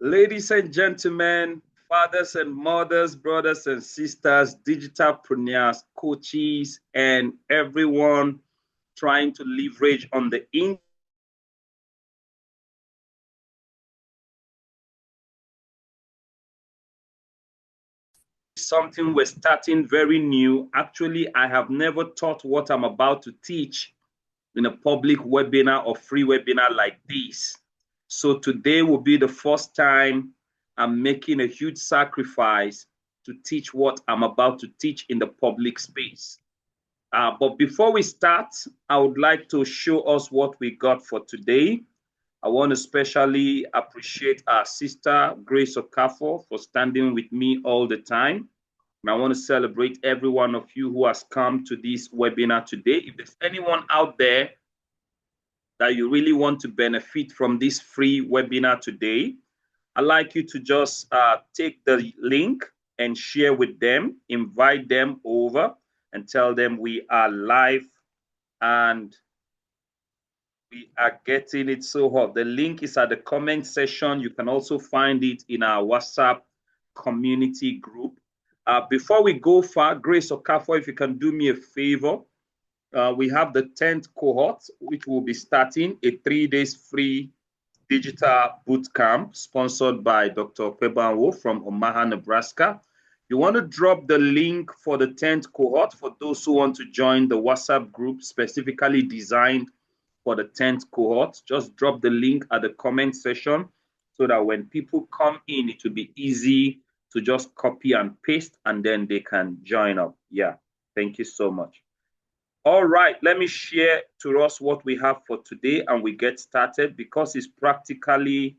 Ladies and gentlemen, fathers and mothers, brothers and sisters, digitalpreneurs, coaches, and everyone trying to leverage on the internet. Something we're starting very new. Actually, I have never taught what I'm about to teach in a public webinar or free webinar like this. So today will be the first time I'm making a huge sacrifice to teach what I'm about to teach in the public space. But before we start, I would like to show us what we got for today. I want to especially appreciate our sister, Grace Okafor, for standing with me all the time. And I want to celebrate every one of you who has come to this webinar today. If there's anyone out there that you really want to benefit from this free webinar today, I'd like you to just take the link and share with them, invite them over and tell them we are live and we are getting it so hot. The link is at the comment section. You can also find it in our WhatsApp community group. Before we go far, Grace Okafor, if you can do me a favor, we have the 10th cohort, which will be starting a 3 days free digital boot camp sponsored by Dr. Kwebanwo from Omaha, Nebraska. You want to drop the link for the 10th cohort for those who want to join the WhatsApp group specifically designed for the 10th cohort. Just drop the link at the comment section so that when people come in, it will be easy to just copy and paste and then they can join up. Yeah, thank you so much. All right, let me share to us what we have for today and we get started. Because it's practically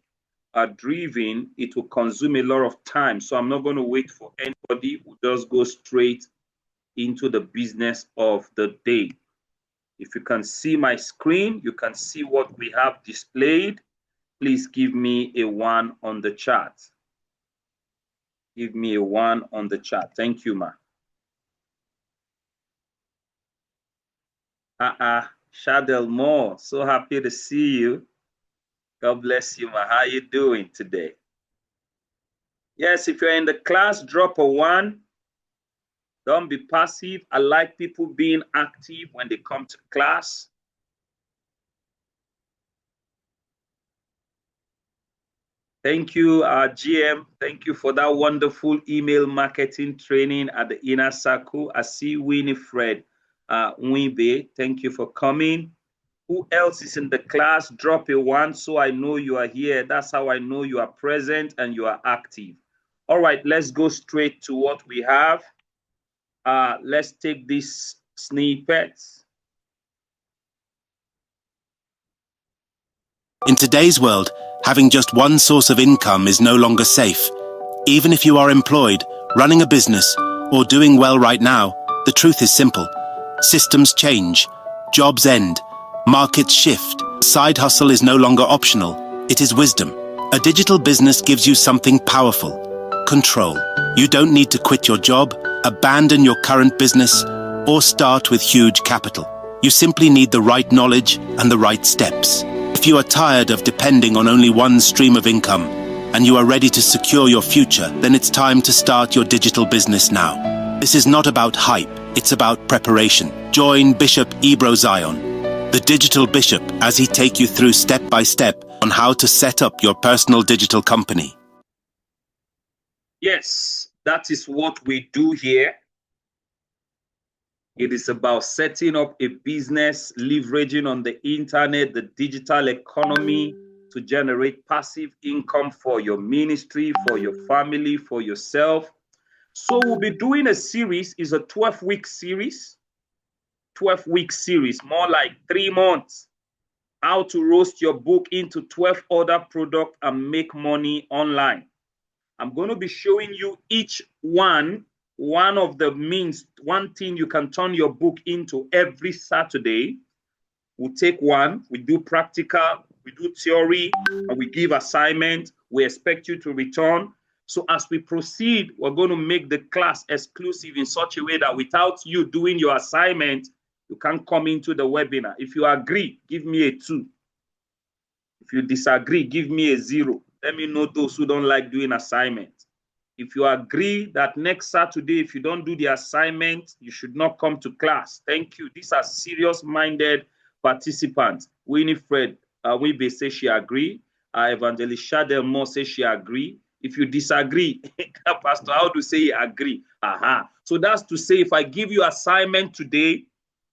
driven, it will consume a lot of time. So I'm not going to wait for anybody. We'll just go straight into the business of the day. If you can see my screen, you can see what we have displayed. Please give me a 1 on the chat. Give me a 1 on the chat. Thank you, ma. Shadel Moore, so happy to see you. God bless you, ma. How are you doing today? Yes, if you're in the class, drop a 1. Don't be passive. I like people being active when they come to class. Thank you, GM. Thank you for that wonderful email marketing training at the Inner Circle. I see Winifred Wibe. Thank you for coming. Who else is in the class? Drop a 1 so I know you are here. That's how I know you are present and you are active. All right, let's go straight to what we have. Let's take these snippets. In today's world, having just one source of income is no longer safe. Even if you are employed, running a business, or doing well right now, the truth is simple. Systems change, jobs end, markets shift. Side hustle is no longer optional, it is wisdom. A digital business gives you something powerful: control. You don't need to quit your job, abandon your current business, or start with huge capital. You simply need the right knowledge and the right steps. If you are tired of depending on only one stream of income, and you are ready to secure your future, then it's time to start your digital business now. This is not about hype, it's about preparation. Join Bishop Ebro Zion, the digital bishop, as he take you through step by step on how to set up your personal digital company. Yes, that is what we do here. It is about setting up a business, leveraging on the internet, the digital economy to generate passive income for your ministry, for your family, for yourself. So we'll be doing a series. It's a 12-week series. 12-week series, more like 3 months. How to roast your book into 12 other products and make money online. I'm going to be showing you each one of the means, one thing you can turn your book into every Saturday. We'll take one, we do practical, we do theory, and we give assignment. We expect you to return. So as we proceed, we're going to make the class exclusive in such a way that without you doing your assignment, you can't come into the webinar. If you agree, give me a 2. If you disagree, give me a 0. Let me know those who don't like doing assignments. If you agree that next Saturday, if you don't do the assignment, you should not come to class. Thank you. These are serious-minded participants. Winifred Wibe says she agree. Evangelist Shadel Moore says she agree. If you disagree, Pastor, how to say agree? Aha. So that's to say, if I give you assignment today,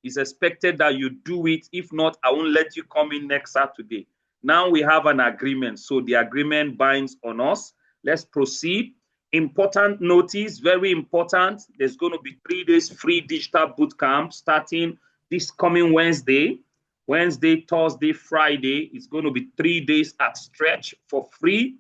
it's expected that you do it. If not, I won't let you come in next Saturday. Now we have an agreement. So the agreement binds on us. Let's proceed. Important notice, very important. There's going to be 3 days free digital bootcamp starting this coming Wednesday, Thursday, Friday. It's going to be 3 days at stretch for free.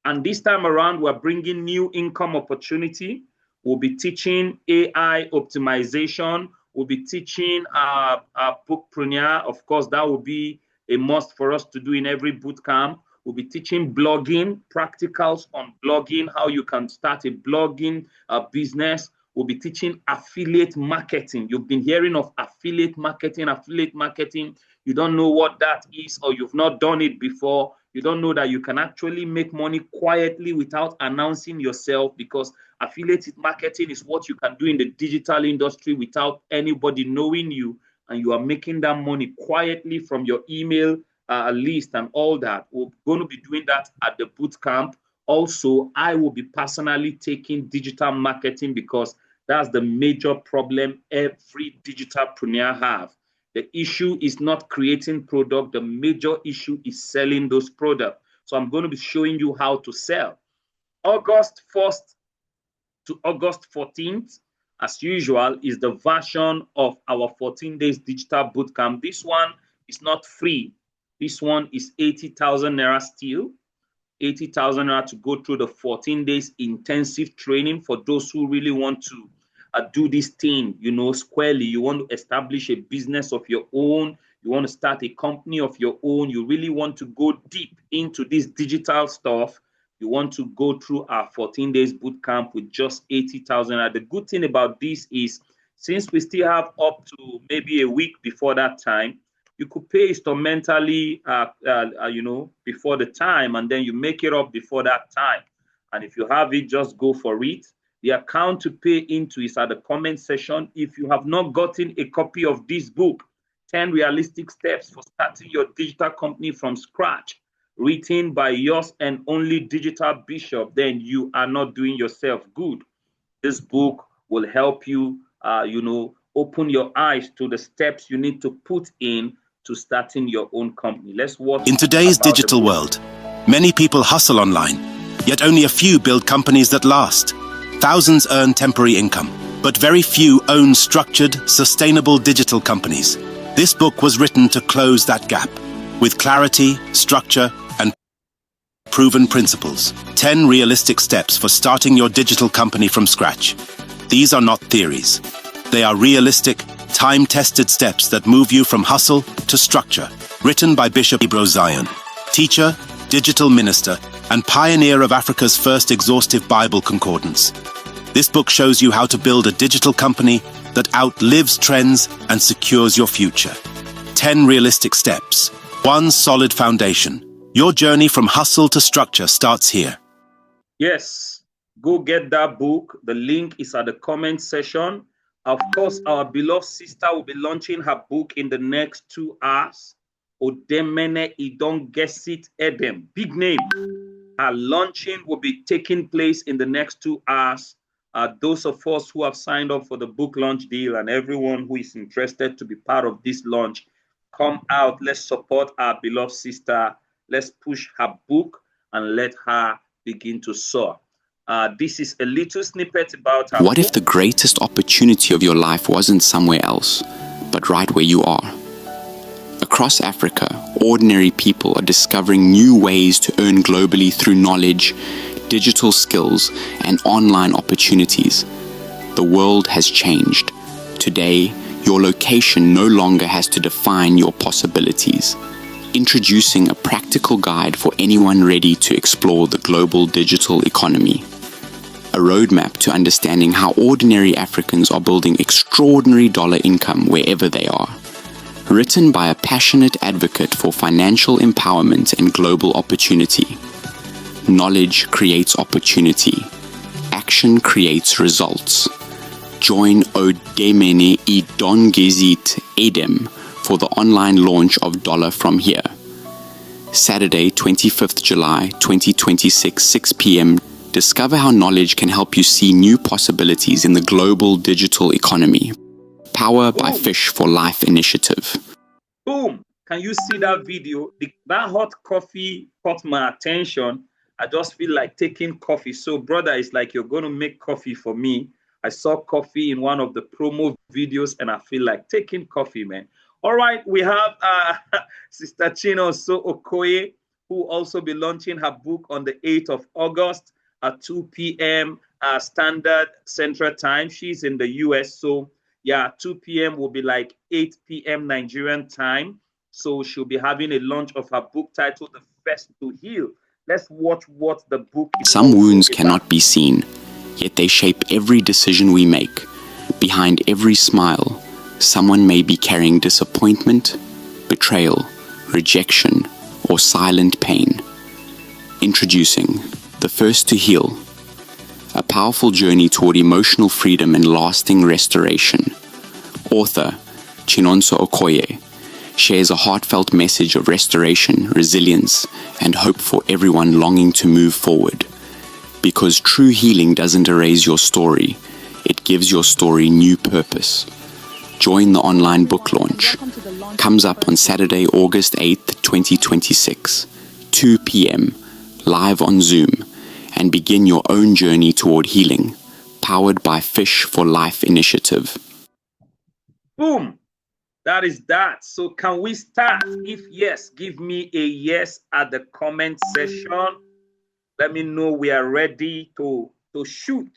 And this time around, we're bringing new income opportunity. We'll be teaching AI optimization. We'll be teaching bookpreneur. Of course, that will be a must for us to do in every bootcamp. We'll be teaching blogging, practicals on blogging, how you can start a blogging business. We'll be teaching affiliate marketing. You've been hearing of affiliate marketing. You don't know what that is, or you've not done it before. You don't know that you can actually make money quietly without announcing yourself, because affiliate marketing is what you can do in the digital industry without anybody knowing you, and you are making that money quietly from your email list and all that. We're going to be doing that at the boot camp. Also, I will be personally taking digital marketing, because that's the major problem every digitalpreneur have. The issue is not creating product. The major issue is selling those products. So I'm going to be showing you how to sell. August 1st to August 14th, as usual, is the version of our 14 days digital bootcamp. This one is not free. This one is 80,000 Naira still. 80,000 Naira to go through the 14 days intensive training for those who really want to do this thing, squarely. You want to establish a business of your own. You want to start a company of your own. You really want to go deep into this digital stuff. You want to go through our 14 days bootcamp with just 80,000. The good thing about this is, since we still have up to maybe a week before that time, you could pay instrumentally, before the time, and then you make it up before that time. And if you have it, just go for it. The account to pay into is at the comment section. If you have not gotten a copy of this book, 10 Realistic Steps for Starting Your Digital Company from Scratch, written by yours and only Digital Bishop, then you are not doing yourself good. This book will help you, open your eyes to the steps you need to put in to starting your own company. Let's watch. In today's digital world, many people hustle online, yet only a few build companies that last. Thousands earn temporary income, but very few own structured, sustainable digital companies. This book was written to close that gap with clarity, structure, and proven principles. 10 realistic steps for starting your digital company from scratch. These are not theories. They are realistic, time-tested steps that move you from hustle to structure. Written by Bishop Ibro Zion, teacher, digital minister, and pioneer of Africa's first exhaustive Bible concordance. This book shows you how to build a digital company that outlives trends and secures your future. 10 realistic steps. 1 solid foundation. Your journey from hustle to structure starts here. Yes, go get that book. The link is at the comment section. Of course, our beloved sister will be launching her book in the next 2 hours. Odemene Idon Gesit Edem, big name. Her launching will be taking place in the next 2 hours. Those of us who have signed up for the book launch deal and everyone who is interested to be part of this launch, come out. Let's support our beloved sister. Let's push her book and let her begin to soar. This is a little snippet about her What book. if the greatest opportunity of your life wasn't somewhere else, but right where you are? Across Africa, ordinary people are discovering new ways to earn globally through knowledge, digital skills, and online opportunities. The world has changed. Today, your location no longer has to define your possibilities. Introducing a practical guide for anyone ready to explore the global digital economy. A roadmap to understanding how ordinary Africans are building extraordinary dollar income wherever they are. Written by a passionate advocate for financial empowerment and global opportunity. Knowledge creates opportunity. Action creates results. Join Odemene Idongizit Edem for the online launch of Dollar From Here. Saturday, 25th July 2026, 6 p.m. Discover how knowledge can help you see new possibilities in the global digital economy. Power by Fish for Life initiative. Boom! Can you see that video? That hot coffee caught my attention. I just feel like taking coffee. So, brother, it's like you're going to make coffee for me. I saw coffee in one of the promo videos, and I feel like taking coffee, man. All right, we have Sister Chinonso Okoye, who will also be launching her book on the 8th of August at 2 p.m. Standard Central Time. She's in the US, so yeah, 2 p.m. will be like 8 p.m. Nigerian time. So she'll be having a launch of her book titled The First to Heal. Let's watch what the book is. Some wounds cannot be seen, yet they shape every decision we make. Behind every smile, someone may be carrying disappointment, betrayal, rejection, or silent pain. Introducing The First to Heal, a powerful journey toward emotional freedom and lasting restoration. Author Chinonso Okoye shares a heartfelt message of restoration, resilience, and hope for everyone longing to move forward. Because true healing doesn't erase your story, it gives your story new purpose. Join the online book launch. Comes up on Saturday, August 8th, 2026, 2 p.m., live on Zoom, and begin your own journey toward healing, powered by Fish for Life initiative. Boom! That is that. So can we start? If yes, give me a yes at the comment section. Let me know we are ready to shoot.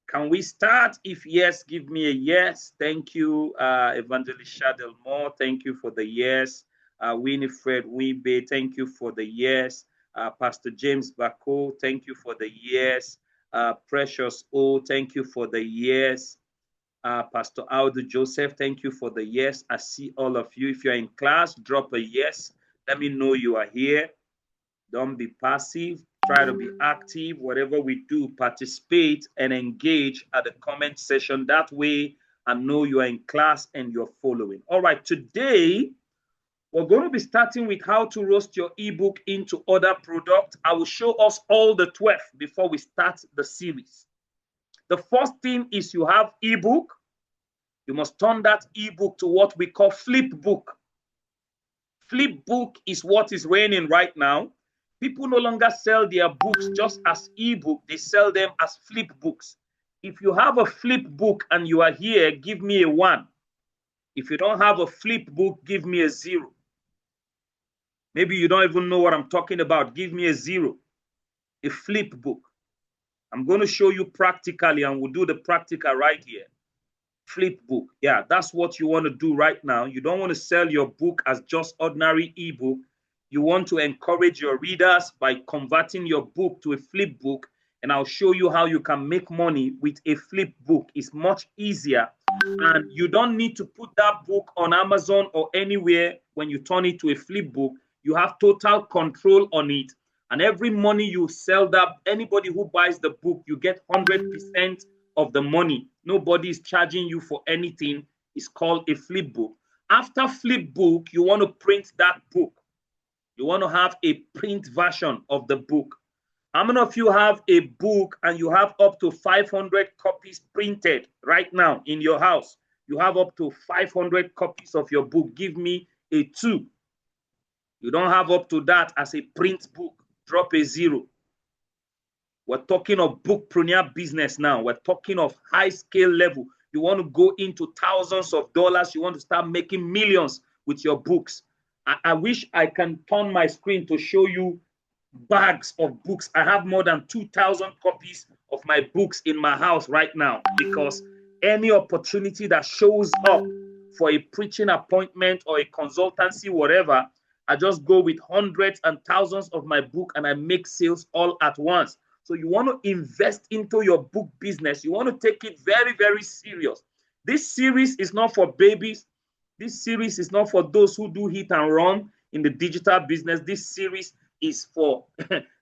Can we start? If yes, give me a yes. Thank you, Evangelist Shadel Moore. Thank you for the yes. Winifred Wibe, thank you for the yes. Pastor James Bako, thank you for the yes. Precious O, thank you for the yes. Pastor Aldo Joseph, thank you for the yes. I see all of you. If you're in class, drop a yes. Let me know you are here. Don't be passive. Try to be active. Whatever we do, participate and engage at the comment section. That way, I know you are in class and you're following. All right, today, we're going to be starting with how to roast your ebook into other products. I will show us all the 12 before we start the series. The first thing is you have ebook. You must turn that ebook to what we call flipbook. Flipbook is what is reigning right now. People no longer sell their books just as ebook. They sell them as flipbooks. If you have a flipbook and you are here, give me a 1. If you don't have a flipbook, give me a 0. Maybe you don't even know what I'm talking about. Give me a 0. A flipbook. I'm going to show you practically, and we'll do the practical right here. Flipbook. Yeah, that's what you want to do right now. You don't want to sell your book as just ordinary ebook. You want to encourage your readers by converting your book to a flipbook, and I'll show you how you can make money with a flipbook. It's much easier, and you don't need to put that book on Amazon or anywhere when you turn it to a flipbook. You have total control on it, and every money you sell that, anybody who buys the book, you get 100% of the money. Nobody is charging you for anything. It's called a flipbook. After flipbook, you want to print that book. You want to have a print version of the book. How many of you have a book and you have up to 500 copies printed right now in your house? You have up to 500 copies of your book. Give me a 2. You don't have up to that as a print book. Drop a 0. We're talking of bookpreneur business now. We're talking of high scale level. You want to go into thousands of dollars. You want to start making millions with your books. I wish I can turn my screen to show you bags of books. I have more than 2,000 copies of my books in my house right now, because any opportunity that shows up for a preaching appointment or a consultancy, whatever, I just go with hundreds and thousands of my book and I make sales all at once. So you want to invest into your book business. You want to take it very, very serious. This series is not for babies. This series is not for those who do hit and run in the digital business. This series is for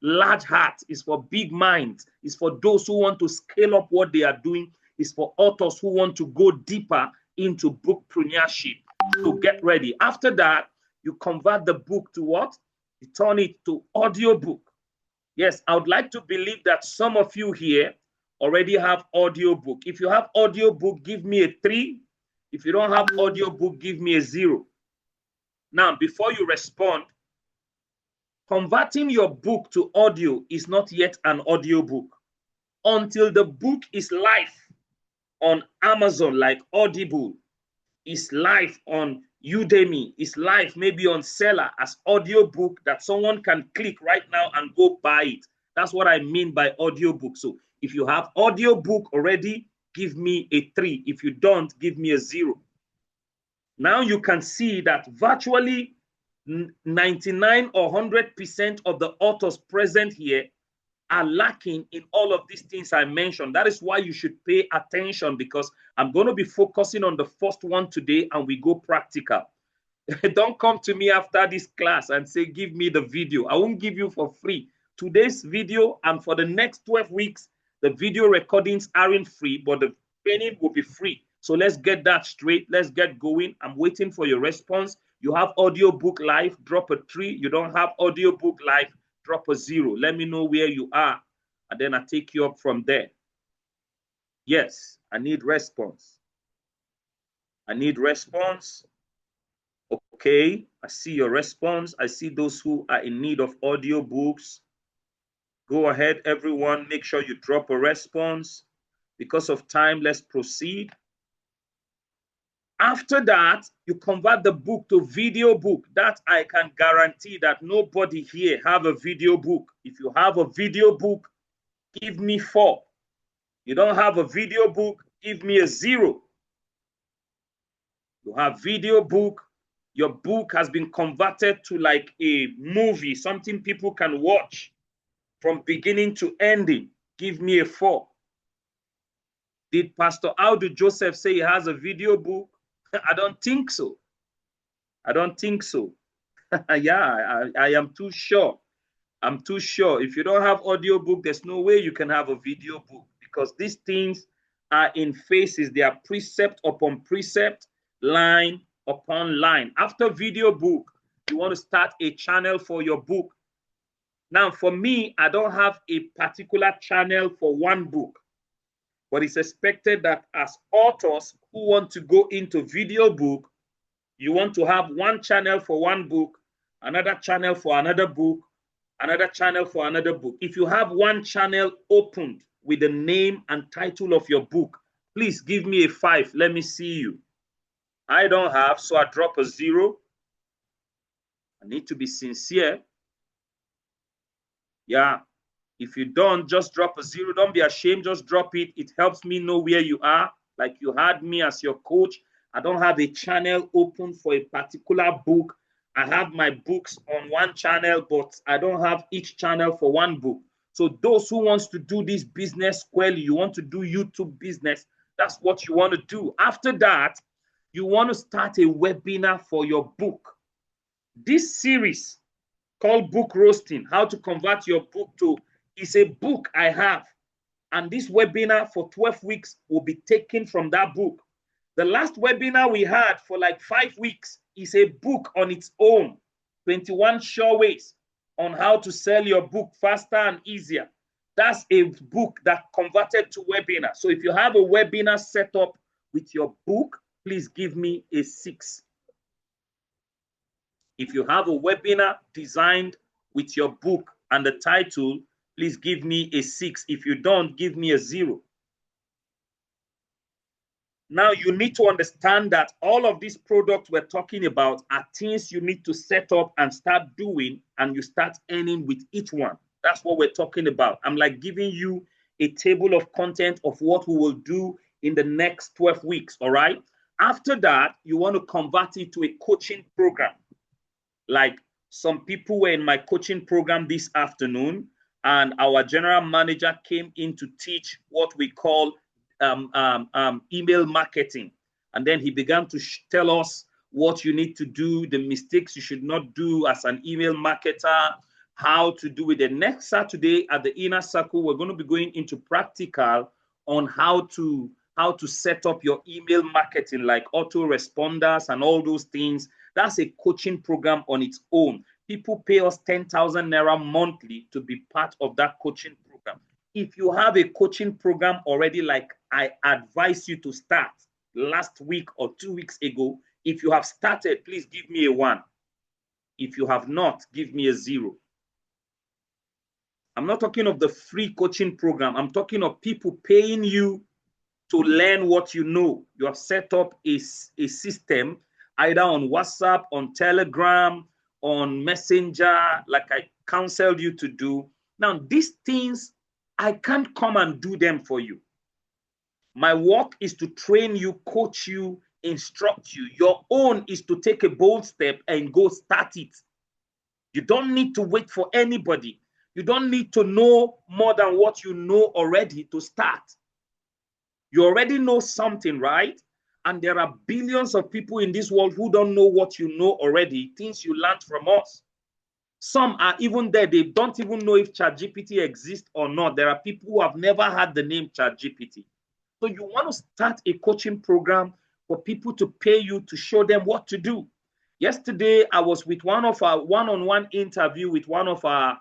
large hearts, is for big minds, is for those who want to scale up what they are doing, is for authors who want to go deeper into bookpreneurship. So get ready. After that, you convert the book to what? You turn it to audiobook. Yes, I would like to believe that some of you here already have audiobook. If you have audiobook, give me a 3. If you don't have audiobook, give me a 0. Now, before you respond, converting your book to audio is not yet an audiobook. Until the book is live on Amazon, like Audible, is live on Udemy, is live maybe on Seller as audiobook that someone can click right now and go buy it. That's what I mean by audiobook. So if you have audiobook already, give me a 3. If you don't, give me a 0. Now you can see that virtually 99 or 100% of the authors present here are lacking in all of these things I mentioned. That is why you should pay attention, because I'm going to be focusing on the first one today and we go practical. Don't come to me after this class and say, give me the video. I won't give you for free. Today's video and for the next 12 weeks, the video recordings aren't free, but the training will be free. So let's get that straight. Let's get going. I'm waiting for your response. You have audiobook live, drop a 3. You don't have audiobook live, drop a 0. Let me know where you are, and then I take you up from there. Yes, I need response. I need response. Okay, I see your response. I see those who are in need of audiobooks. Go ahead, everyone. Make sure you drop a response. Because of time, let's proceed. After that, you convert the book to video book. That I can guarantee that nobody here have a video book. If you have a video book, give me 4. You don't have a video book, give me a 0. You have video book. Your book has been converted to like a movie, something people can watch from beginning to ending. Give me a 4. Did Pastor Audu Joseph say he has a video book? I don't think so. I don't think so. Yeah, I am too sure. I'm too sure. If you don't have audiobook, there's no way you can have a video book, because these things are in phases. They are precept upon precept, line upon line. After video book, you want to start a channel for your book. Now, for me, I don't have a particular channel for one book, but it's expected that as authors who want to go into video book, you want to have one channel for one book, another channel for another book, another channel for another book. If you have one channel opened with the name and title of your book, please give me a 5. Let me see you. I don't have, so I drop a 0. I need to be sincere. Yeah. If you don't, just drop a 0. Don't be ashamed. Just drop it. It helps me know where you are. Like you had me as your coach. I don't have a channel open for a particular book. I have my books on one channel, but I don't have each channel for one book. So those who wants to do this business squarely, you want to do YouTube business, that's what you want to do. After that, you want to start a webinar for your book. This series called Book Roasting, how to convert your book to, is a book I have. And this webinar for 12 weeks will be taken from that book. The last webinar we had for like 5 weeks is a book on its own, 21 sure ways on how to sell your book faster and easier. That's a book that converted to webinar. So if you have a webinar set up with your book, please give me a 6. If you have a webinar designed with your book and the title, please give me a 6. If you don't, give me a 0. Now, you need to understand that all of these products we're talking about are things you need to set up and start doing, and you start earning with each one. That's what we're talking about. I'm like giving you a table of content of what we will do in the next 12 weeks, all right? After that, you want to convert it to a coaching program. Like some people were in my coaching program this afternoon, and our general manager came in to teach what we call email marketing. And then he began to tell us what you need to do, the mistakes you should not do as an email marketer, how to do it. The next Saturday at the inner circle, we're going to be going into practical on how to set up your email marketing, like autoresponders and all those things. That's a coaching program on its own. People pay us 10,000 naira monthly to be part of that coaching program. If you have a coaching program already, like I advise you to start last week or 2 weeks ago, if you have started, please give me a 1. If you have not, give me a 0. I'm not talking of the free coaching program. I'm talking of people paying you to learn what you know. You have set up a system either on WhatsApp, on Telegram, on Messenger, like I counseled you to do. Now, these things, I can't come and do them for you. My work is to train you, coach you, instruct you. Your own is to take a bold step and go start it. You don't need to wait for anybody. You don't need to know more than what you know already to start. You already know something, right? And there are billions of people in this world who don't know what you know already, things you learned from us. Some are even there, they don't even know if ChatGPT exists or not. There are people who have never had the name ChatGPT. So you want to start a coaching program for people to pay you to show them what to do. Yesterday, I was with one of our one-on-one interview with one of our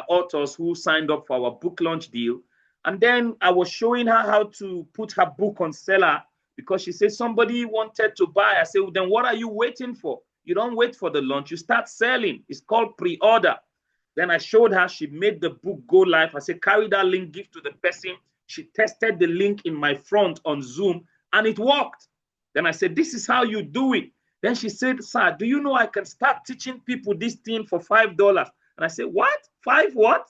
authors who signed up for our book launch deal. And then I was showing her how to put her book on seller because she said somebody wanted to buy. I said, well, then what are you waiting for? You don't wait for the launch, you start selling. It's called pre-order. Then I showed her, she made the book go live. I said, carry that link, give to the person. She tested the link in my front on Zoom and it worked. Then I said, this is how you do it. Then she said, sir, do you know I can start teaching people this thing for $5? And I said, what? 5 what?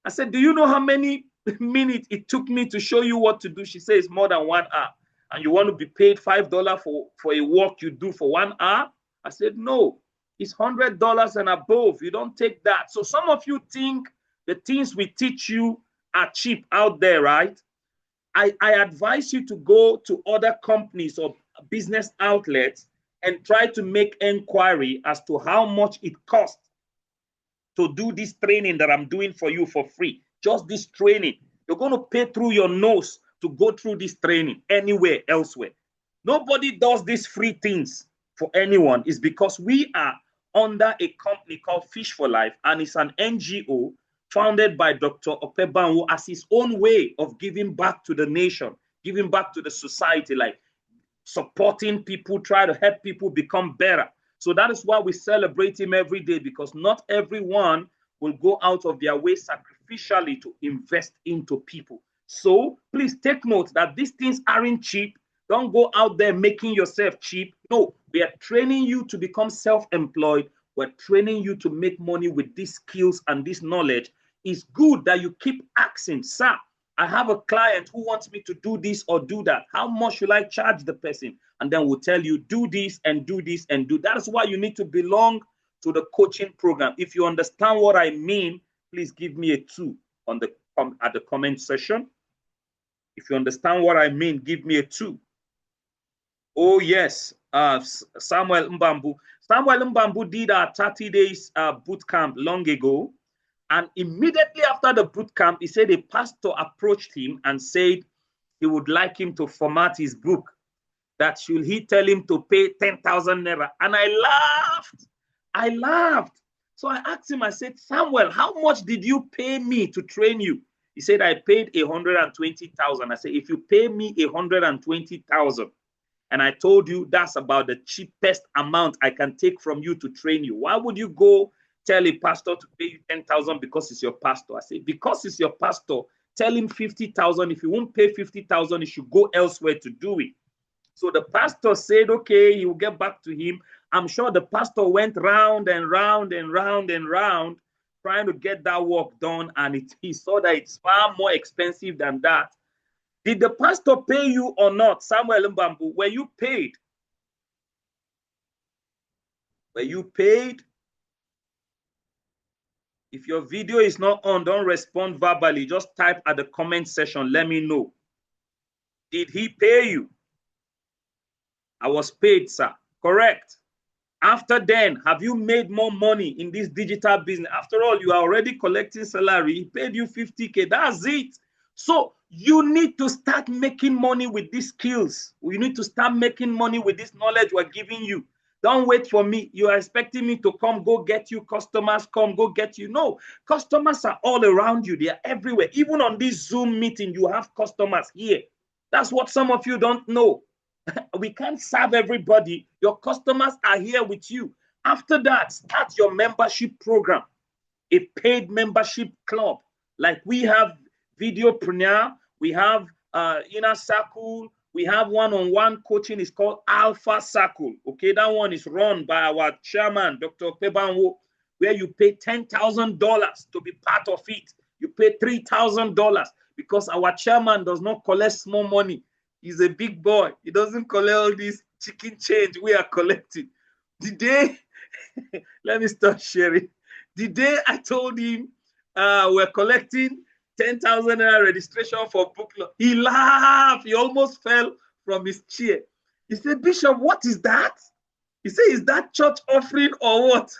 I said, do you know how many minutes it took me to show you what to do? She says more than 1 hour. And you want to be paid $5 for a work you do for 1 hour? I said, no, it's $100 and above. You don't take that. So some of you think the things we teach you are cheap out there, right? I advise you to go to other companies or business outlets and try to make inquiry as to how much it costs to do this training that I'm doing for you for free. Just this training. You're going to pay through your nose to go through this training anywhere elsewhere. Nobody does these free things for anyone. It's because we are under a company called Fish for Life, and it's an NGO founded by Dr. Opebanwo as his own way of giving back to the nation, giving back to the society, like supporting people, try to help people become better. So that is why we celebrate him every day, because not everyone will go out of their way sacrificially to invest into people. So please take note that these things aren't cheap. Don't go out there making yourself cheap. No, we are training you to become self-employed. We're training you to make money with these skills and this knowledge. It's good that you keep asking, sir, I have a client who wants me to do this or do that. How much should I charge the person? And then we'll tell you, do this and do this and do. That is why you need to belong to the coaching program. If you understand what I mean, please give me a 2 on the at the comment section. If you understand what I mean, give me a 2. Oh, yes. Samuel Mbambu. Samuel Mbambu did our 30 days boot camp long ago. And immediately after the boot camp, he said a pastor approached him and said he would like him to format his book. That should he tell him to pay 10,000 naira. And I laughed. I laughed. So I asked him, I said, Samuel, how much did you pay me to train you? He said, I paid 120,000. I said, if you pay me 120,000, and I told you that's about the cheapest amount I can take from you to train you, why would you go tell a pastor to pay you 10,000 because it's your pastor? I said, because it's your pastor, tell him 50,000. If he won't pay 50,000, he should go elsewhere to do it. So the pastor said, okay, he will get back to him. I'm sure the pastor went round and round and round and round trying to get that work done, and he saw that it's far more expensive than that. Did the pastor pay you or not? Samuel Mbambu, were you paid? Were you paid? If your video is not on, don't respond verbally. Just type at the comment section. Let me know. Did he pay you? I was paid, sir. Correct. After then, have you made more money in this digital business? After all, you are already collecting salary. He paid you 50K. That's it. So you need to start making money with these skills. You need to start making money with this knowledge we're giving you. Don't wait for me. You are expecting me to come, go get you. Customers come, go get you. No, customers are all around you. They are everywhere. Even on this Zoom meeting, you have customers here. That's what some of you don't know. We can't serve everybody. Your customers are here with you. After that, start your membership program, a paid membership club. Like we have Videopreneur, we have Inner Circle, we have one-on-one coaching. It's called Alpha Circle. Okay, that one is run by our chairman, Dr. Pebanwo, where you pay $10,000 to be part of it. You pay $3,000 because our chairman does not collect small money. He's a big boy. He doesn't collect all this chicken change we are collecting. The day, let me start sharing. The day I told him we're collecting 10,000 registration for book club, he laughed. He almost fell from his chair. He said, Bishop, what is that? He said, is that church offering or what?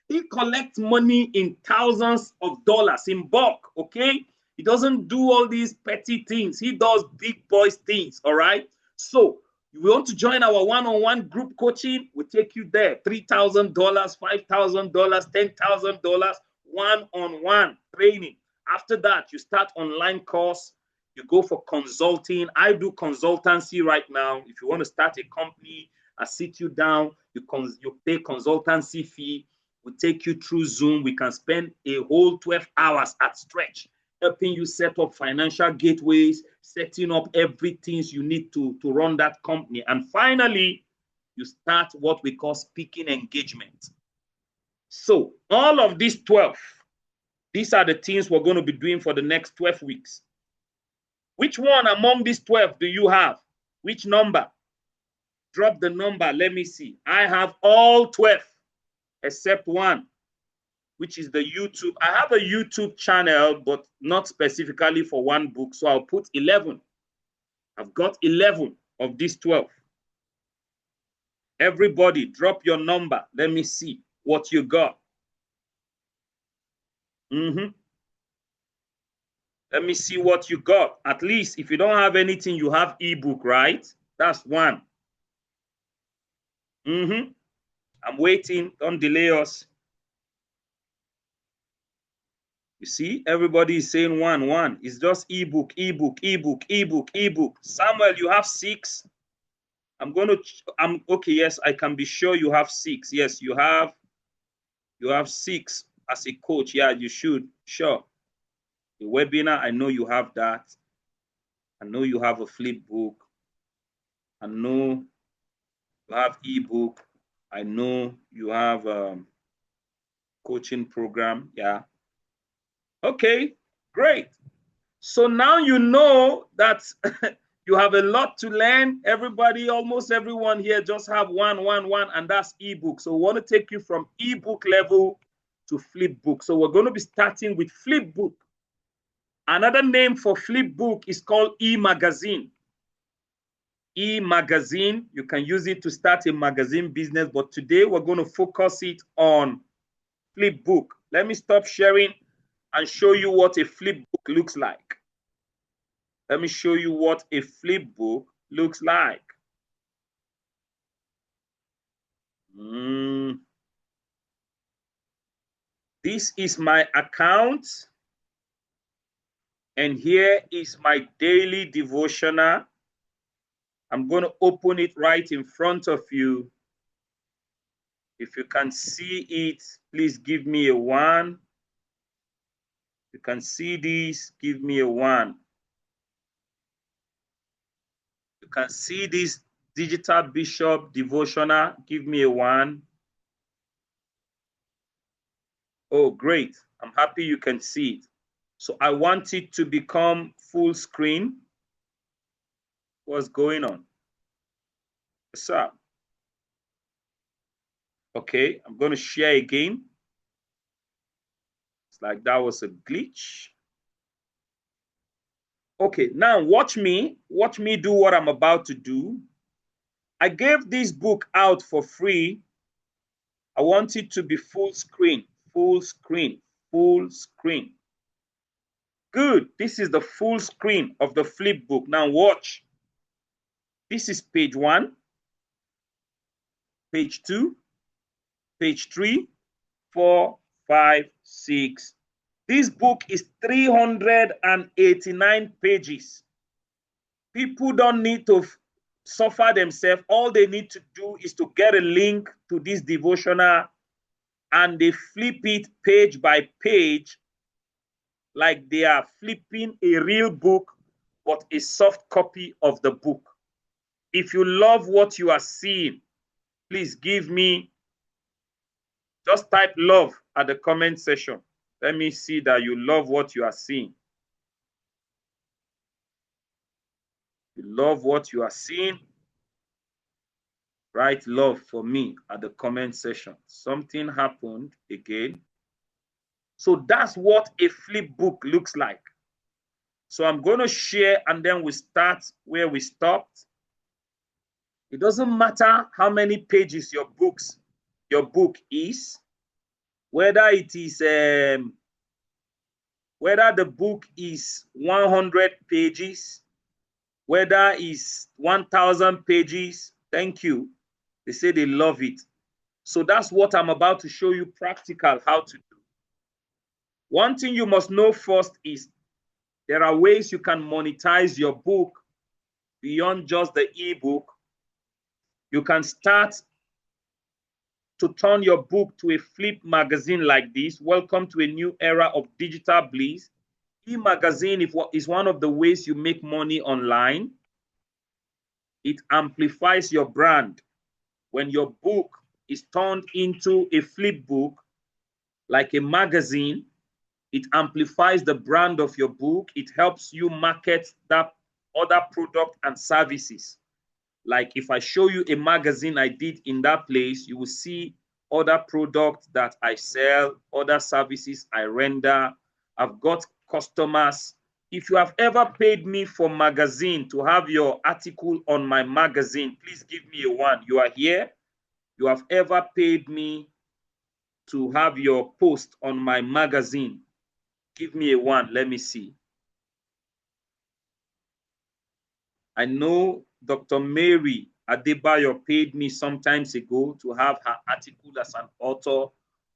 He collects money in thousands of dollars in bulk, okay? He doesn't do all these petty things. He does big boys things, all right? So you want to join our one-on-one group coaching? We take you there. $3,000, $5,000, $10,000, one-on-one training. After that, you start online course. You go for consulting. I do consultancy right now. If you want to start a company, I sit you down. You pay consultancy fee. We take you through Zoom. We can spend a whole 12 hours at stretch helping you set up financial gateways, setting up everything you need to run that company. And finally, you start what we call speaking engagement. So all of these 12, these are the things we're going to be doing for the next 12 weeks. Which one among these 12 do you have? Which number? Drop the number. Let me see. I have all 12 except one, which is the YouTube. I have a YouTube channel, but not specifically for one book. So I'll put 11. I've got 11 of these 12. Everybody, drop your number. Let me see what you got. Let me see what you got. At least if you don't have anything, you have ebook, right? That's one. I'm waiting. Don't delay us. You see, everybody is saying one. It's just ebook, ebook, ebook, ebook, ebook. Samuel, you have 6. I'm okay. Yes, I can be sure you have 6. Yes, you have 6 as a coach. Yeah, you should. Sure. The webinar, I know you have that. I know you have a flip book. I know you have ebook. I know you have coaching program. Yeah. Okay, great. So now you know that you have a lot to learn. Everybody, almost everyone here just have one, and that's ebook. So we want to take you from ebook level to flip book. So we're going to be starting with flip book. Another name for flip book is called e-magazine. E-magazine, you can use it to start a magazine business, but today we're going to focus it on flip book. Let me stop sharing and show you what a flip book looks like. Let me show you what a flip book looks like. This is my account. And here is my daily devotional. I'm going to open it right in front of you. If you can see it, please give me a 1. You can see this, give me a 1. You can see this digital bishop devotional, give me a 1. Oh, great. I'm happy you can see it. So I want it to become full screen. What's going on? What's up? Okay, I'm going to share again. It's like that was a glitch. Okay, now watch me do what I'm about to do. I gave this book out for free. I want it to be full screen, full screen, full screen. Good. This is the full screen of the flip book. Now watch. This is page 1, page 2, page 3, 4, 5, 6. This book is 389 pages. People don't need to suffer themselves. All they need to do is to get a link to this devotional and they flip it page by page like they are flipping a real book, but a soft copy of the book. If you love what you are seeing, please give me, just type love at the comment section. Let me see that you love what you are seeing. You love what you are seeing. Write love for me at the comment section. Something happened again. So that's what a flip book looks like. So I'm going to share and then we start where we stopped. It doesn't matter how many pages your book is, whether it is whether the book is 100 pages, whether it's 1,000 pages. Thank you. They say they love it. So that's what I'm about to show you practical how to do. One thing you must know first is there are ways you can monetize your book beyond just the ebook. You can start to turn your book to a flip magazine like this. Welcome to a new era of digital bliss. E-magazine is one of the ways you make money online. It amplifies your brand. When your book is turned into a flip book, like a magazine, it amplifies the brand of your book. It helps you market that other product and services. Like if I show you a magazine I did in that place, you will see other products that I sell, other services I render. I've got customers. If you have ever paid me for magazine to have your article on my magazine, please give me a 1. You are here. You have ever paid me to have your post on my magazine. Give me a 1. Let me see. I know Dr. Mary Adebayo paid me some time ago to have her article as an author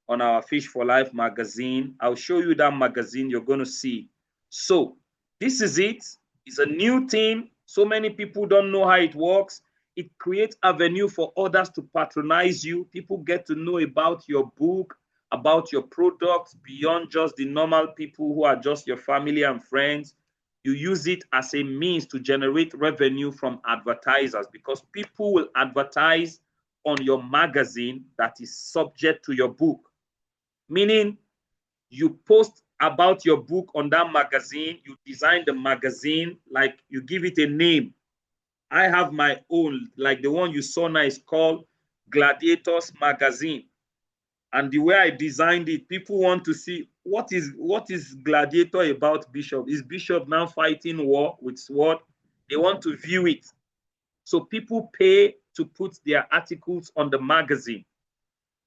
on our Fish for Life magazine. I'll show you that magazine. You're going to see. So this is it. It's a new thing. So many people don't know how it works. It creates avenue for others to patronize you. People get to know about your book, about your products beyond just the normal people who are just your family and friends. You use it as a means to generate revenue from advertisers because people will advertise on your magazine that is subject to your book. Meaning you post about your book on that magazine, you design the magazine, like you give it a name. I have my own, like the one you saw now is called Gladiators Magazine. And the way I designed it, people want to see what is Gladiator about, Bishop? Is Bishop now fighting war with sword? They want to view it. So people pay to put their articles on the magazine.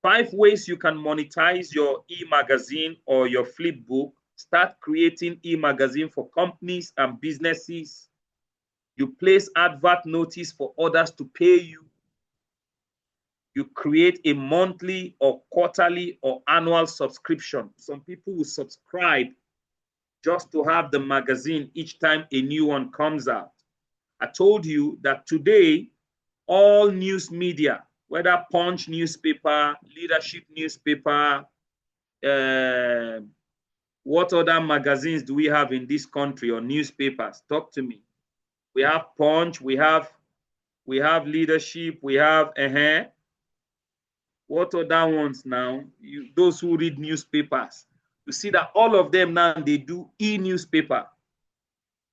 5 ways you can monetize your e-magazine or your flip book. Start creating e-magazine for companies and businesses. You place advert notice for others to pay you. You create a monthly or quarterly or annual subscription. Some people will subscribe just to have the magazine each time a new one comes out. I told you that today, all news media, whether Punch newspaper, Leadership newspaper, what other magazines do we have in this country or newspapers? Talk to me. We have Punch, we have Leadership, we have what other ones now? Those who read newspapers. You see that all of them now, they do e-newspaper.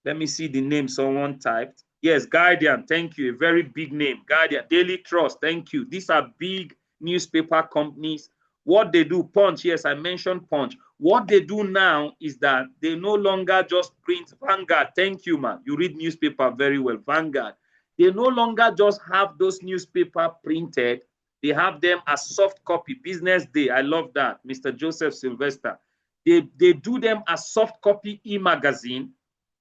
Let me see the name someone typed. Yes, Guardian, thank you. A very big name. Guardian, Daily Trust, thank you. These are big newspaper companies. What they do, Punch, yes, I mentioned Punch. What they do now is that they no longer just print Vanguard. Thank you, man. You read newspaper very well. Vanguard. They no longer just have those newspaper printed. They have them as soft copy. Business Day, I love that, Mr. Joseph Sylvester. They do them as soft copy e-magazine,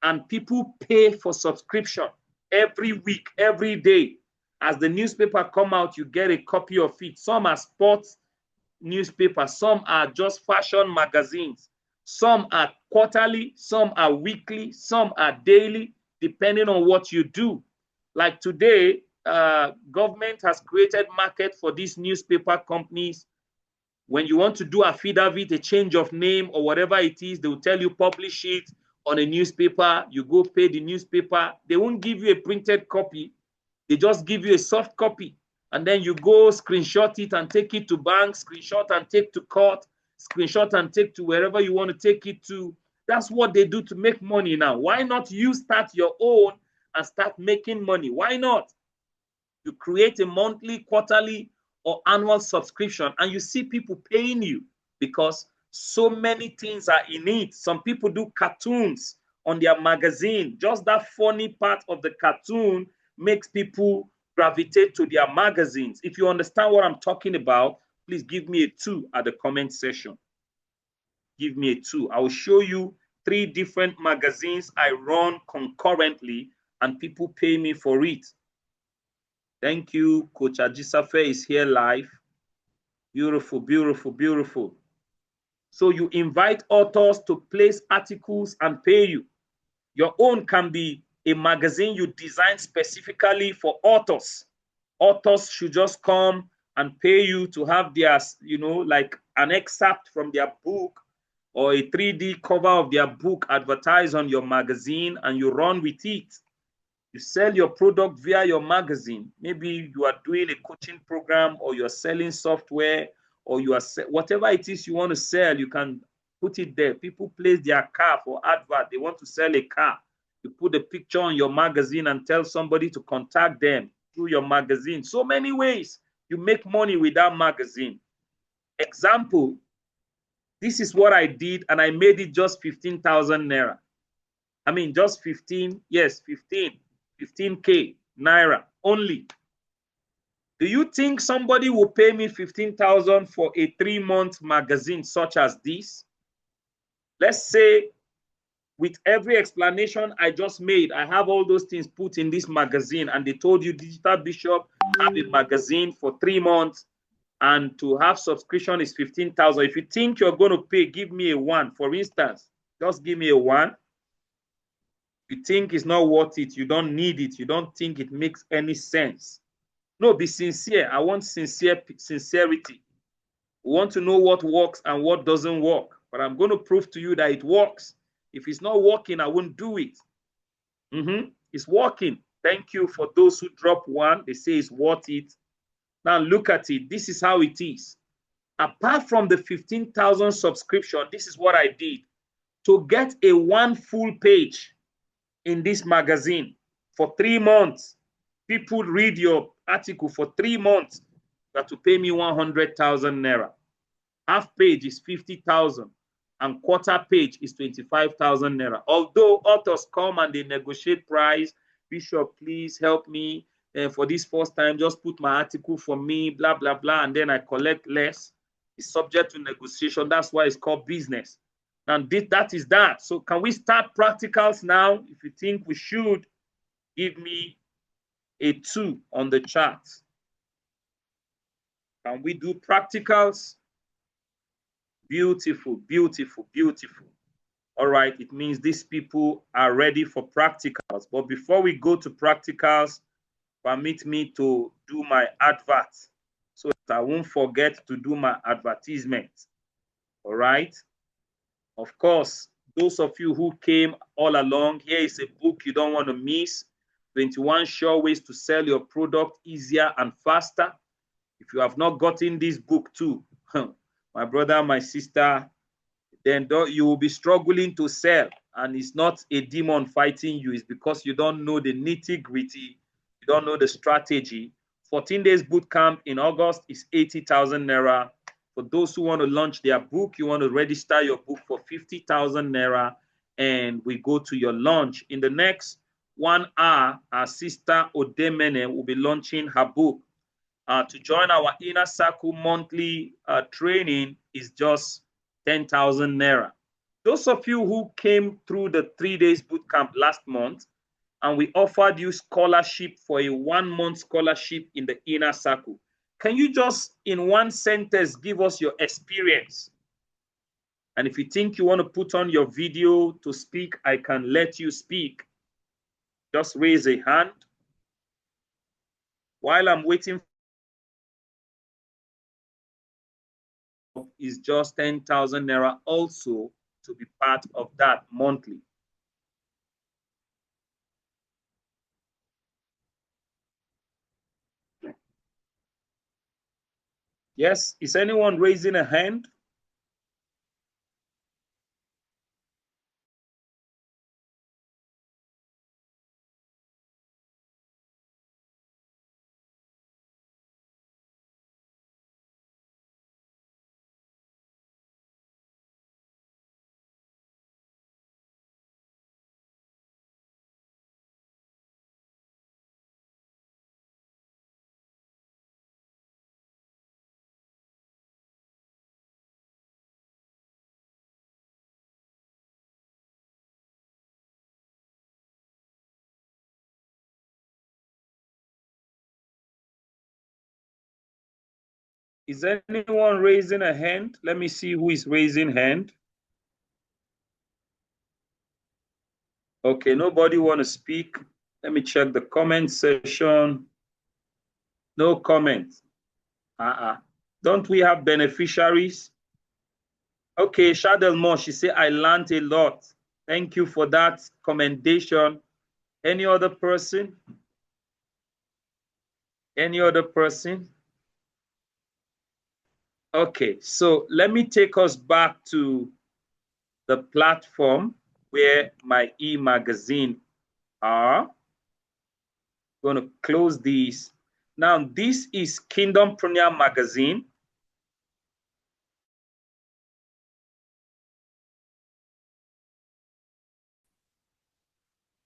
and people pay for subscription every week, every day. As the newspaper come out, you get a copy of it. Some are sports newspapers, some are just fashion magazines, some are quarterly, some are weekly, some are daily, depending on what you do. Like today, government has created market for these newspaper companies. When you want to do affidavit, a change of name or whatever it is, they will tell you publish it on a newspaper. You go pay the newspaper. They won't give you a printed copy. They just give you a soft copy. And then you go screenshot it and take it to bank, screenshot and take to court, screenshot and take to wherever you want to take it to. That's what they do to make money now. Why not you start your own and start making money? Why not? You create a monthly, quarterly, or annual subscription, and you see people paying you because so many things are in it. Some people do cartoons on their magazine. Just that funny part of the cartoon makes people gravitate to their magazines. If you understand what I'm talking about, please give me a 2 at the comment section. Give me a 2. I will show you 3 different magazines I run concurrently, and people pay me for it. Thank you. Coach Ajisafe is here live. Beautiful, beautiful, beautiful. So you invite authors to place articles and pay you. Your own can be a magazine you design specifically for authors. Authors should just come and pay you to have their, like an excerpt from their book or a 3D cover of their book advertised on your magazine, and you run with it. You sell your product via your magazine. Maybe you are doing a coaching program, or you're selling software, or you are whatever it is you want to sell, you can put it there. People place their car for advert. They want to sell a car. You put a picture on your magazine and tell somebody to contact them through your magazine. So many ways you make money with that magazine. Example, this is what I did, and I made it just 15,000 naira. I mean, just 15, yes, 15K naira only. Do you think somebody will pay me 15,000 for a 3-month magazine such as this? Let's say with every explanation I just made, I have all those things put in this magazine, and they told you Digital Bishop have a magazine for 3 months, and to have subscription is 15,000. If you think you're going to pay, give me a 1. For instance, just give me a 1. You think it's not worth it, you don't need it, you don't think it makes any sense. No, be sincere. I want sincerity. We want to know what works and what doesn't work. But I'm going to prove to you that it works. If it's not working, I won't do it. It's working. Thank you for those who drop 1. They say it's worth it. Now look at it. This is how it is. Apart from the 15,000 subscription, this is what I did. To get a 1 full page in this magazine for 3 months, people read your article for 3 months, you have to pay me 100,000 naira. Half page is 50,000 and quarter page is 25,000 naira. Although authors come and they negotiate price, Bishop, please help me for this first time, just put my article for me, blah, blah, blah, and then I collect less. It's subject to negotiation. That's why it's called business. And that is that. So can we start practicals now? If you think we should, give me a 2 on the chart. Can we do practicals? Beautiful, beautiful, beautiful. All right, it means these people are ready for practicals. But before we go to practicals, permit me to do my advert so that I won't forget to do my advertisement. All right. Of course, those of you who came all along, here is a book you don't want to miss. 21 sure ways to sell your product easier and faster. If you have not gotten this book too, my brother, my sister, then you will be struggling to sell. And it's not a demon fighting you. It's because you don't know the nitty-gritty. You don't know the strategy. 14 days boot camp in August is 80,000 naira. For those who want to launch their book, you want to register your book for 50,000 naira, and we go to your launch. In the next 1 hour, our sister Odemene will be launching her book. To join our Inner Circle monthly training is just 10,000 Naira. Those of you who came through the 3 days boot camp last month, and we offered you scholarship for a 1-month scholarship in the Inner Circle, can you just in one sentence give us your experience? And if you think you want to put on your video to speak, I can let you speak. Just raise a hand. While I'm waiting, is just 10,000 Naira also to be part of that monthly. Yes, is anyone raising a hand? Is anyone raising a hand? Let me see who is raising hand. Okay, nobody want to speak. Let me check the comment section. No comment. Don't we have beneficiaries? Okay, Shadel Mo, she said, I learned a lot. Thank you for that commendation. Any other person? Any other person? Okay, so let me take us back to the platform where my e-magazine are. I'm going to close these. Now, this is Kingdompreneur Magazine.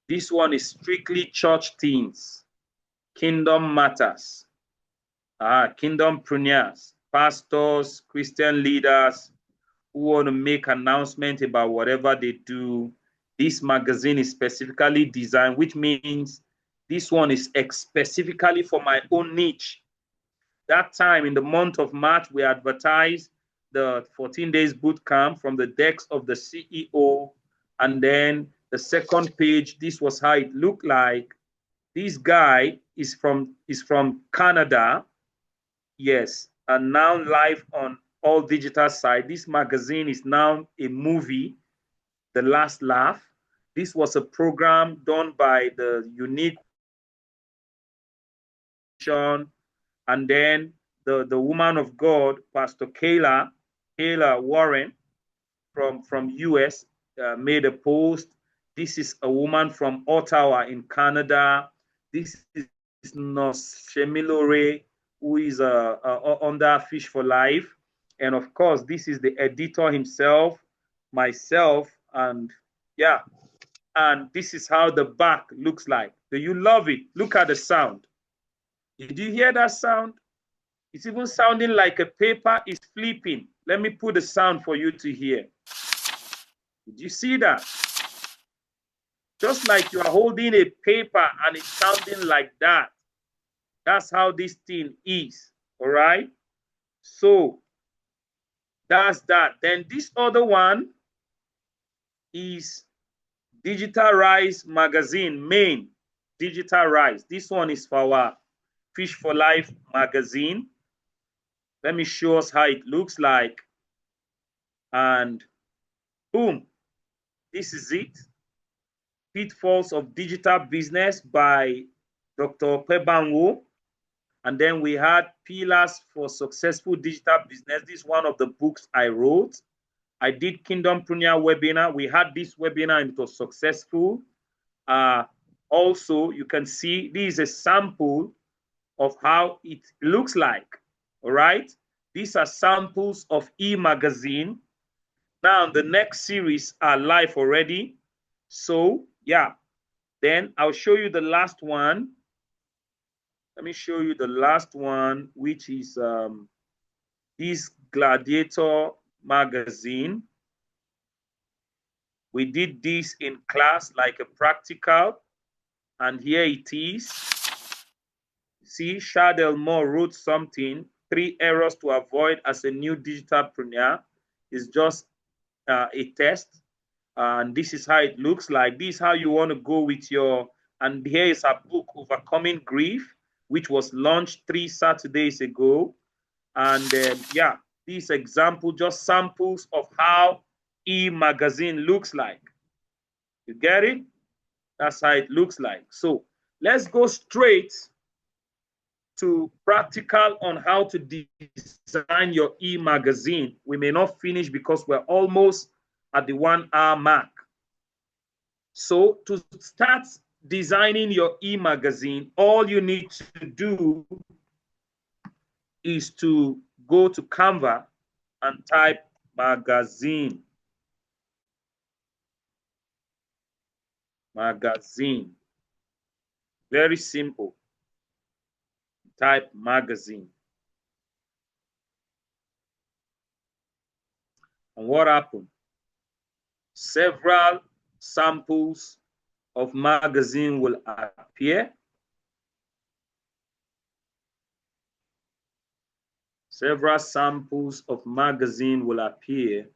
This one is strictly church themes. Kingdom Matters. Kingdompreneurs, pastors, Christian leaders who want to make announcements about whatever they do. This magazine is specifically designed, which means this one is specifically for my own niche. That time in the month of March, we advertised the 14 days boot camp from the decks of the CEO. And then the second page, this was how it looked like. This guy is from Canada. Yes, and now live on all digital side. This magazine is now a movie, The Last Laugh. This was a program done by the Unique, and then the woman of God, Pastor Kayla Warren from US, made a post. This is a woman from Ottawa in Canada. This is Noshemilore, who is under Fish for Life. And of course, this is the editor himself, myself, and yeah. And this is how the back looks like. Do you love it? Look at the sound. Did you hear that sound? It's even sounding like a paper is flipping. Let me put the sound for you to hear. Did you see that? Just like you are holding a paper and it's sounding like that. That's how this thing is, all right? So that's that. Then this other one is Digital Rise Magazine, main Digital Rise. This one is for our Fish for Life magazine. Let me show us how it looks like. And boom, this is it. Pitfalls of Digital Business by Dr. Pebanwo. And then we had Pillars for Successful Digital Business. This is one of the books I wrote. I did Kingdompreneur webinar. We had this webinar and it was successful. Also, you can see this is a sample of how it looks like. All right. These are samples of e-magazine. Now, the next series are live already. So, yeah. Then I'll show you the last one. Let me show you the last one, which is this Gladiator magazine. We did this in class like a practical, and here it is. See, Shadel Moore wrote something, 3 errors to avoid as a new digitalpreneur. It's just a test. And this is how it looks like. This is how you want to go with your, and here is a book, Overcoming Grief, which was launched 3 Saturdays ago. And yeah, this example, just samples of how e-magazine looks like. You get it? That's how it looks like. So let's go straight to practical on how to design your e-magazine. We may not finish because we're almost at the 1 hour mark. So to start designing your e-magazine, all you need to do is to go to Canva and type magazine. Magazine. Very simple. Type magazine. And what happened? Several samples of magazine will appear. Several samples of magazine will appear.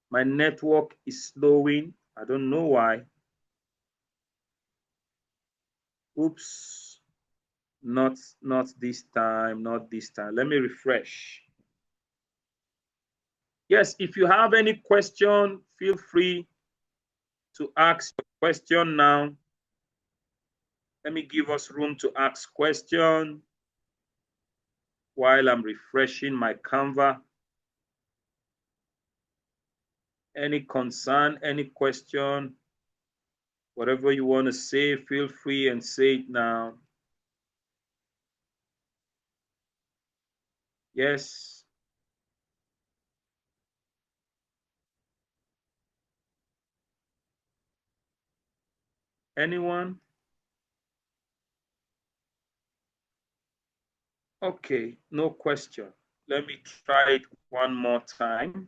My network is slowing. I don't know why. Oops. Not this time, not this time. Let me refresh. Yes, if you have any question, feel free to ask your question now. Let me give us room to ask question while I'm refreshing my Canva. Any concern, any question, whatever you want to say, feel free and say it now. Yes. Anyone? Okay, no question. Let me try it one more time.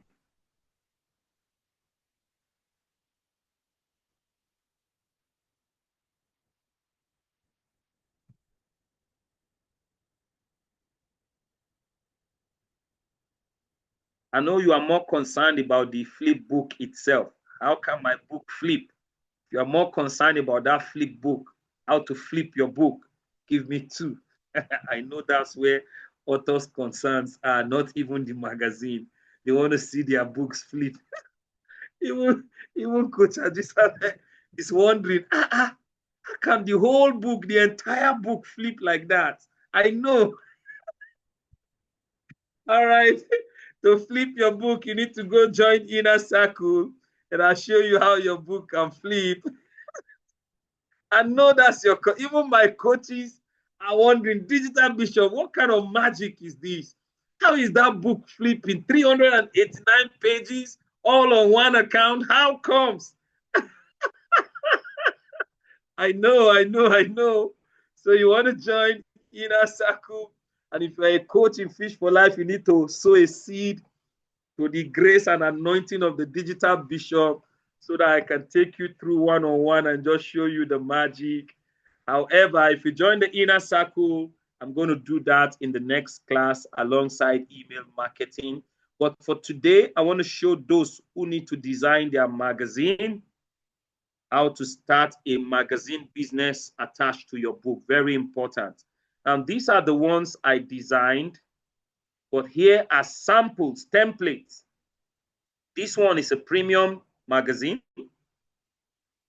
I know you are more concerned about the flip book itself. How can my book flip? You are more concerned about that flip book, how to flip your book. Give me 2. I know that's where authors' concerns are, not even the magazine. They want to see their books flip. even Coach Ajisale is wondering, how can the whole book, the entire book flip like that? I know. All right. To flip your book, you need to go join Inner Circle, and I'll show you how your book can flip. I know that's your, even my coaches are wondering, Digital Bishop, what kind of magic is this? How is that book flipping 389 pages all on one account? How comes? I know. So you want to join Inner Circle, and if you're a coach in Fish for Life, you need to sow a seed to the grace and anointing of the Digital Bishop so that I can take you through one-on-one and just show you the magic. However, if you join the Inner Circle, I'm going to do that in the next class alongside email marketing. But for today, I want to show those who need to design their magazine how to start a magazine business attached to your book. Very important. And these are the ones I designed, but here are samples, templates. This one is a premium magazine.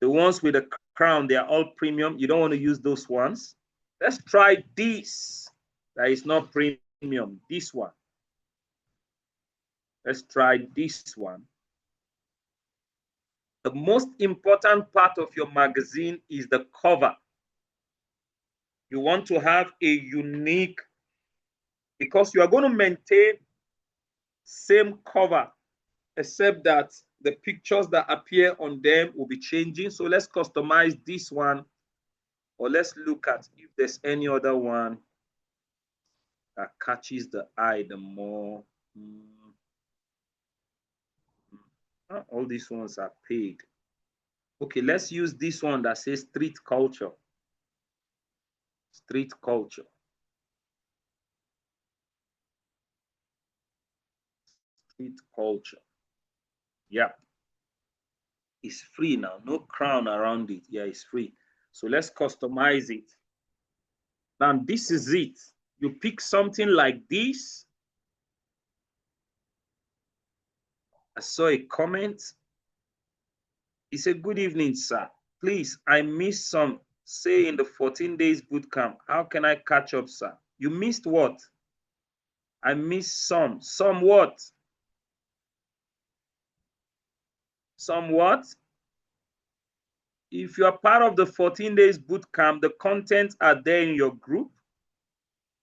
The ones with the crown, they are all premium. You don't want to use those ones. Let's try this. That is not premium. This one. Let's try this one. The most important part of your magazine is the cover. You want to have a unique, because you are going to maintain same cover, except that the pictures that appear on them will be changing. So let's customize this one, or let's look at if there's any other one that catches the eye the more. All these ones are paid. Okay, let's use this one that says street culture. Street culture. Street culture. Yeah. It's free now. No crown around it. Yeah, it's free. So let's customize it. Now, this is it. You pick something like this. I saw a comment. He said, good evening, sir. Please, I missed some, say in the 14 days boot camp. How can I catch up, sir? You missed what? I missed some. Some what? Some what? If you are part of the 14 days boot camp, the contents are there in your group.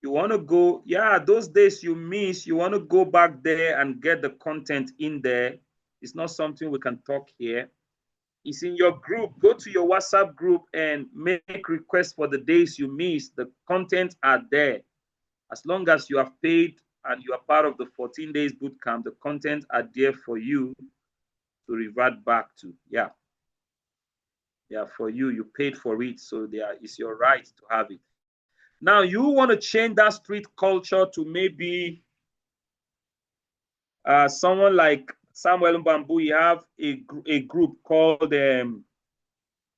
You want to go, yeah, those days you miss, you want to go back there and get the content in there. It's not something we can talk here. It's in your group. Go to your WhatsApp group and make requests for the days you missed. The content are there. As long as you have paid and you are part of the 14 days boot camp, the content are there for you to revert back to. Yeah. Yeah, for you, you paid for it. So there is your right to have it. Now you want to change that street culture to maybe someone like Samuel Mbambu. You have a group called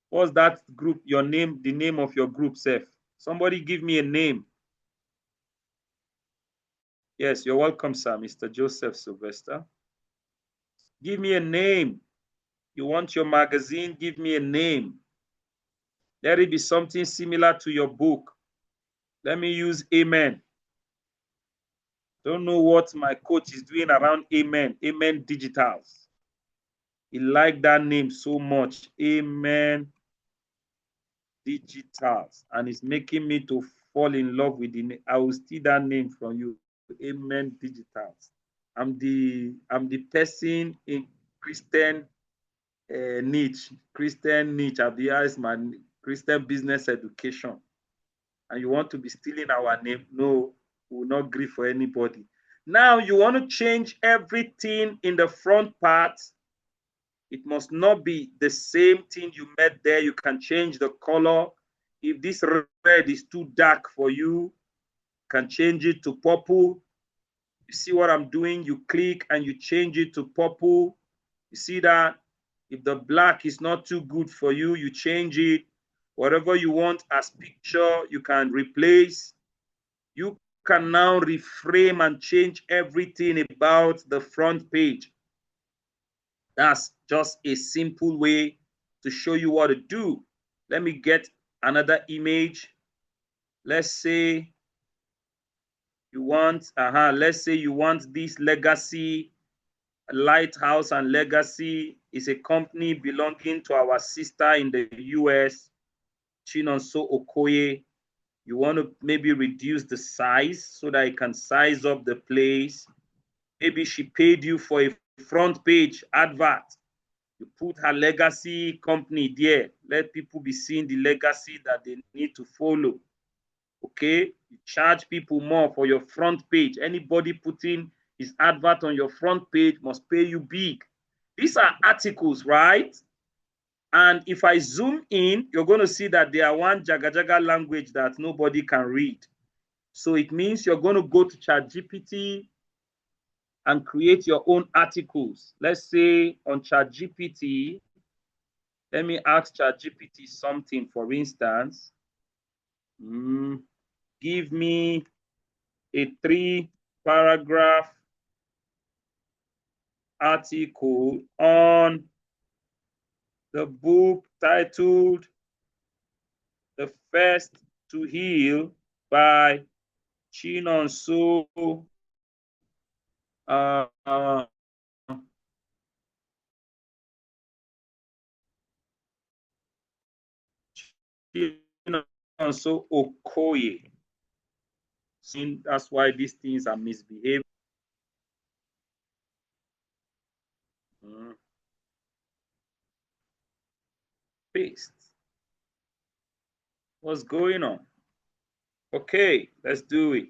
what's that group? Your name, the name of your group, Seth. Somebody give me a name. Yes, you're welcome, sir, Mr. Joseph Sylvester. Give me a name. You want your magazine? Give me a name. Let it be something similar to your book. Let me use Amen. Don't know what my coach is doing around Amen. Amen Digitals. He liked that name so much. Amen Digitals. And it's making me to fall in love with the name. I will steal that name from you. Amen Digitals. I'm the person in Christian niche. Christian niche. Abia is my Christian business education. And you want to be stealing our name? No, we will not grieve for anybody. Now you want to change everything in the front part. It must not be the same thing you met there. You can change the color. If this red is too dark for you, you can change it to purple. You see what I'm doing? You click and you change it to purple. You see that? If the black is not too good for you, you change it. Whatever you want as picture, you can replace. You can now reframe and change everything about the front page. That's just a simple way to show you what to do. Let me get another image. Let's say you want, let's say you want this legacy. Lighthouse and Legacy is a company belonging to our sister in the US, Chinonso Okoye. You want to maybe reduce the size so that you can size up the place. Maybe she paid you for a front page advert. You put her legacy company there. Let people be seeing the legacy that they need to follow. Okay? You charge people more for your front page. Anybody putting his advert on your front page must pay you big. These are articles, right? And if I zoom in, you're going to see that they are one jaga language that nobody can read. So it means you're going to go to ChatGPT and create your own articles. Let's say on ChatGPT, let me ask ChatGPT something, for instance. Give me a 3-paragraph article on the book titled The First to Heal by Chinonso Chinonso Okoye. That's why these things are misbehaving. Paste. What's going on? Okay, let's do it.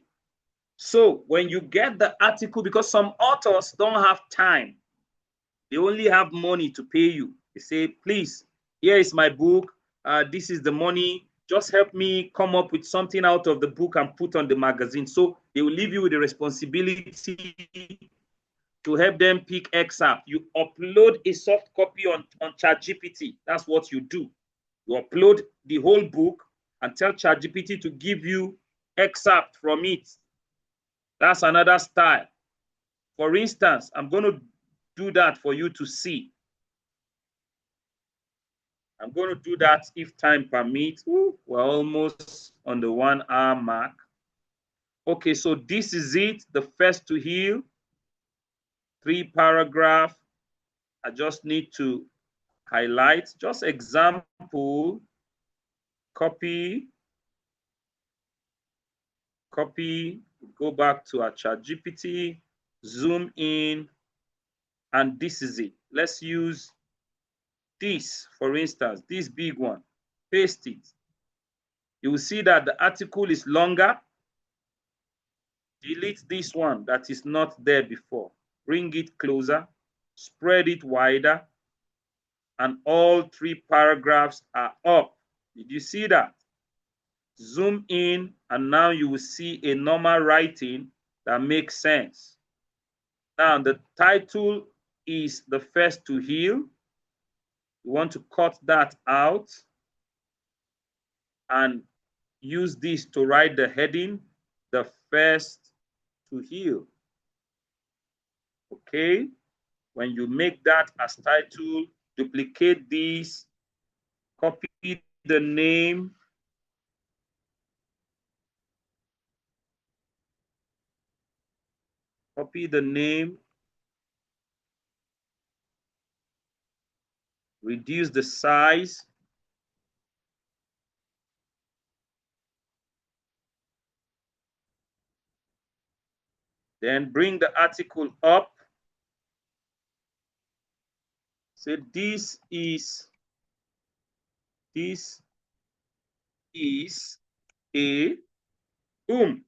So when you get the article, because some authors don't have time, they only have money to pay you. They say, please, here is my book. This is the money. Just help me come up with something out of the book and put on the magazine. So they will leave you with the responsibility to help them pick excerpt. You upload a soft copy on ChatGPT. That's what you do. You upload the whole book and tell ChatGPT to give you excerpt from it. That's another style. For instance, I'm going to do that for you to see. I'm going to do that if time permits. Ooh, we're almost on the 1 hour mark. Okay, so this is it, the first to heal. 3 paragraph. I just need to highlight, just example, copy, go back to our ChatGPT, zoom in, and this is it. Let's use this, for instance, this big one, paste it. You will see that the article is longer. Delete this one that is not there before. Bring it closer, spread it wider, and all 3 paragraphs are up. Did you see that? Zoom in, and now you will see a normal writing that makes sense. Now, the title is The First to Heal. You want to cut that out and use this to write the heading, The First to Heal. Okay? When you make that as title, duplicate this, copy the name, reduce the size, then bring the article up. Say this is a boom.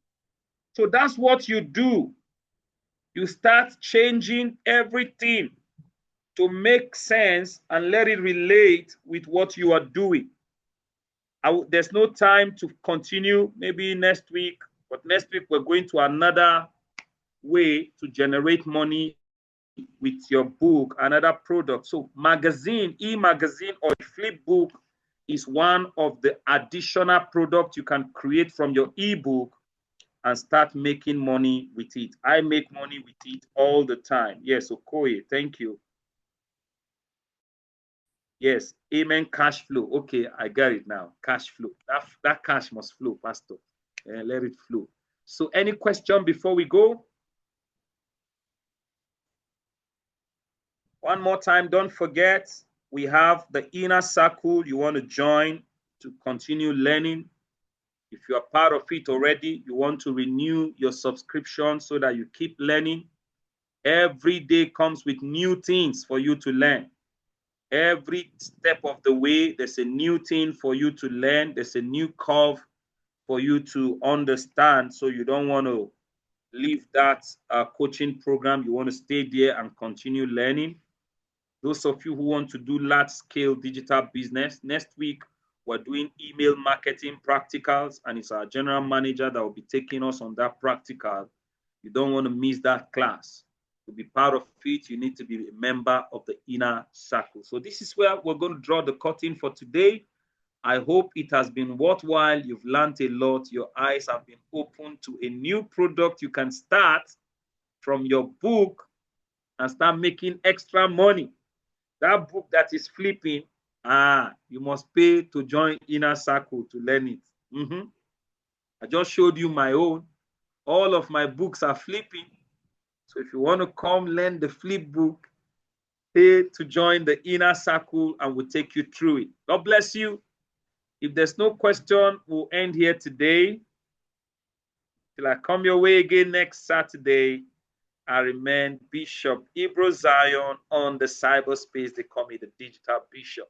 So that's what you do. You start changing everything to make sense and let it relate with what you are doing. There's no time to continue, maybe next week, but next week we're going to another way to generate money with your book, another product. So magazine, e-magazine or flipbook is one of the additional products you can create from your ebook and start making money with it. I make money with it all the time. Yes, Okoye, thank you. Yes, amen, cash flow. Okay, I got it now. Cash flow. That cash must flow, Pastor. Let it flow. So any question before we go? One more time, don't forget, we have the inner circle you want to join to continue learning. If you are part of it already, you want to renew your subscription so that you keep learning. Every day comes with new things for you to learn. Every step of the way, there's a new thing for you to learn. There's a new curve for you to understand. So you don't want to leave that coaching program. You want to stay there and continue learning. Those of you who want to do large-scale digital business, next week, we're doing email marketing practicals, and it's our general manager that will be taking us on that practical. You don't want to miss that class. To be part of it, you need to be a member of the inner circle. So this is where we're going to draw the curtain for today. I hope it has been worthwhile. You've learned a lot. Your eyes have been opened to a new product you can start from your book and start making extra money. That book that is flipping, you must pay to join inner circle to learn it. I just showed you my own. All of my books are flipping. So if you want to come learn the flip book, pay to join the inner circle and we'll take you through it. God bless you. If there's no question, we'll end here today. Till I come your way again next Saturday, I remain Bishop Ibro Zion on the cyberspace. They call me the digital bishop.